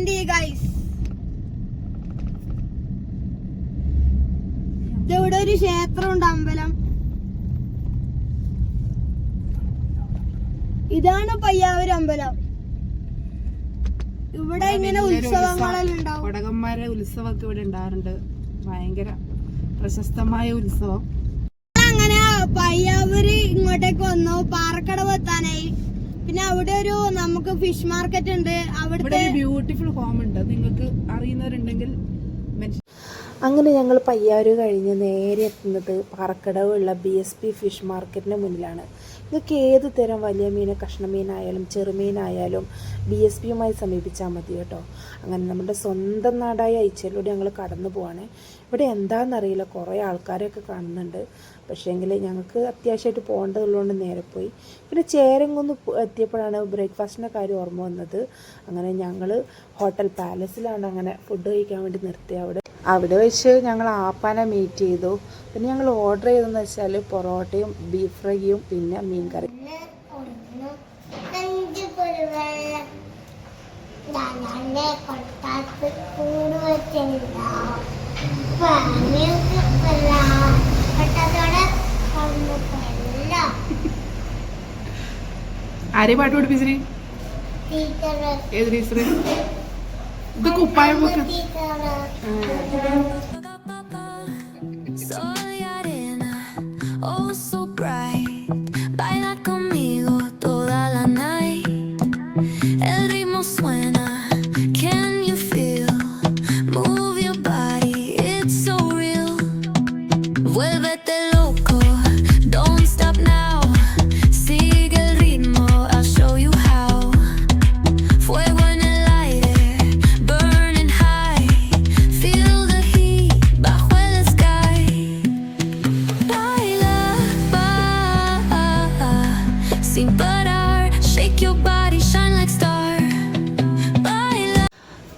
Comment ചെയ്യുക guys. ഇവിടെ ഒരു ക്ഷേത്രമുണ്ട്, അമ്പലം. ഇതാണ് പയ്യാവൂർ അമ്പലം. ഇവിടെ ഇങ്ങനെ ഉത്സവങ്ങളെല്ലാം ഉണ്ടാവും. കൊടകന്മാരെ ഉത്സവമൊക്കെ ഇവിടെ ഉണ്ടാറുണ്ട്. ഭയങ്കര പ്രശസ്തമായ ഉത്സവം. അങ്ങനെ പയ്യാവൂര് ഇങ്ങോട്ടേക്ക് വന്നു. പാറക്കടവ് എത്താനായി. പിന്നെ അവിടെ ഒരു നമുക്ക് ഫിഷ് മാർക്കറ്റ് ഉണ്ട്. അവിടെ ബ്യൂട്ടിഫുൾ ഹോം ഉണ്ട്, നിങ്ങൾക്ക് അറിയുന്നവരുണ്ടെങ്കിൽ. അങ്ങനെ ഞങ്ങൾ പയ്യാവൂര് കഴിഞ്ഞ് നേരെ എത്തുന്നത് പാറക്കടവുള്ള BSP ഫിഷ് മാർക്കറ്റിന് മുന്നിലാണ്. നിങ്ങൾക്ക് ഏത് തരം വലിയ മീൻ, കഷ്ണമീനായാലും ചെറുമീനായാലും BSPയുമായി സമീപിച്ചാൽ മതി കേട്ടോ. അങ്ങനെ നമ്മുടെ സ്വന്തം നാടായ ഐച്ചയിലൂടെ ഞങ്ങൾ കടന്നു പോവാണ്. ഇവിടെ എന്താണെന്നറിയില്ല, കുറേ ആൾക്കാരെയൊക്കെ കാണുന്നുണ്ട്. പക്ഷേങ്കിൽ ഞങ്ങൾക്ക് അത്യാവശ്യമായിട്ട് പോകേണ്ടതുള്ളതുകൊണ്ട് നേരെ പോയി. പിന്നെ ചേരങ്കുന്ന് എത്തിയപ്പോഴാണ് ബ്രേക്ക്ഫാസ്റ്റിൻ്റെ കാര്യം ഓർമ്മ വന്നത്. അങ്ങനെ ഞങ്ങൾ ഹോട്ടൽ പാലസിലാണ് അങ്ങനെ ഫുഡ് കഴിക്കാൻ വേണ്ടി നിർത്തിയത്. അവിടെ വെച്ച് ഞങ്ങൾ ആപ്പാനെ മീറ്റ് ചെയ്തു. പിന്നെ ഞങ്ങൾ ഓർഡർ ചെയ്തതെന്ന് വെച്ചാൽ പൊറോട്ടയും ബീഫ് ഫ്രൈയും പിന്നെ മീൻ കറി. ആരെ പാട്ട് പഠിപ്പിച്ചേ? ഏത് ടീച്ചറ്? ഇത് കുപ്പായം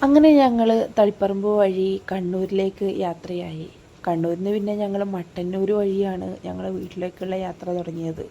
അങ്ങനെ ഞങ്ങൾ തളിപ്പറമ്പ് വഴി കണ്ണൂരിലേക്ക് യാത്രയായി. കണ്ണൂരിൽ നിന്ന് പിന്നെ ഞങ്ങൾ മട്ടന്നൂർ വഴിയാണ് ഞങ്ങൾ വീട്ടിലേക്കുള്ള യാത്ര തുടങ്ങിയത്.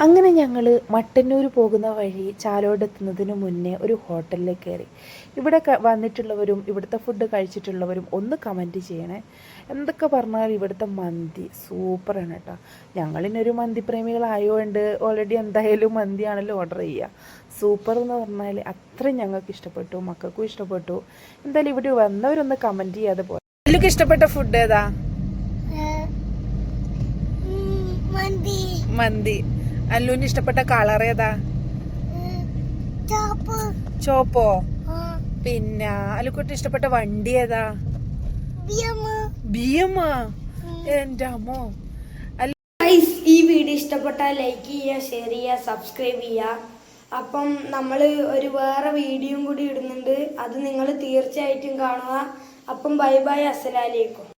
അങ്ങനെ ഞങ്ങൾ മട്ടന്നൂർ പോകുന്ന വഴി ചാലോടെത്തുന്നതിന് മുന്നേ ഒരു ഹോട്ടലിൽ കയറി. ഇവിടെ വന്നിട്ടുള്ളവരും ഇവിടുത്തെ ഫുഡ് കഴിച്ചിട്ടുള്ളവരും ഒന്ന് കമൻറ്റ് ചെയ്യണേ. എന്തൊക്കെ പറഞ്ഞാൽ ഇവിടുത്തെ മന്തി സൂപ്പറാണ് കേട്ടോ. ഞങ്ങളിനൊരു മന്തി പ്രേമികളായതുകൊണ്ട് ഓൾറെഡി എന്തായാലും മന്തിയാണല്ലോ ഓർഡർ ചെയ്യുക. സൂപ്പർ എന്ന് പറഞ്ഞാൽ അത്രയും ഞങ്ങൾക്ക് ഇഷ്ടപ്പെട്ടു, മക്കൾക്കും ഇഷ്ടപ്പെട്ടു. എന്തായാലും ഇവിടെ വന്നവരൊന്ന് കമൻറ്റ് ചെയ്യാതെ പോയി. നിങ്ങൾക്ക് ഇഷ്ടപ്പെട്ട ഫുഡ് ഏതാ? മന്തി. അല്ലുവിന് ഇഷ്ടപ്പെട്ട കളർ ഏതാ? ചോപ്പോ. പിന്നെ അല്ലുക്കുട്ടി ഇഷ്ടപ്പെട്ട വണ്ടി ഏതാ? ബിയമ്മാ. എന്റെ അമ്മോ. ഈ വീഡിയോ ഇഷ്ടപ്പെട്ടാൽ ലൈക്ക് ചെയ്യുക, ഷെയർ ചെയ്യുക, സബ്സ്ക്രൈബ് ചെയ്യുക. അപ്പം നമ്മൾ ഒരു വേറെ വീഡിയോയും കൂടി ഇടുന്നുണ്ട്, അത് നിങ്ങൾ തീർച്ചയായിട്ടും കാണുക. അപ്പം ബൈ ബൈ, അസ്സലാമു അലൈക്കും.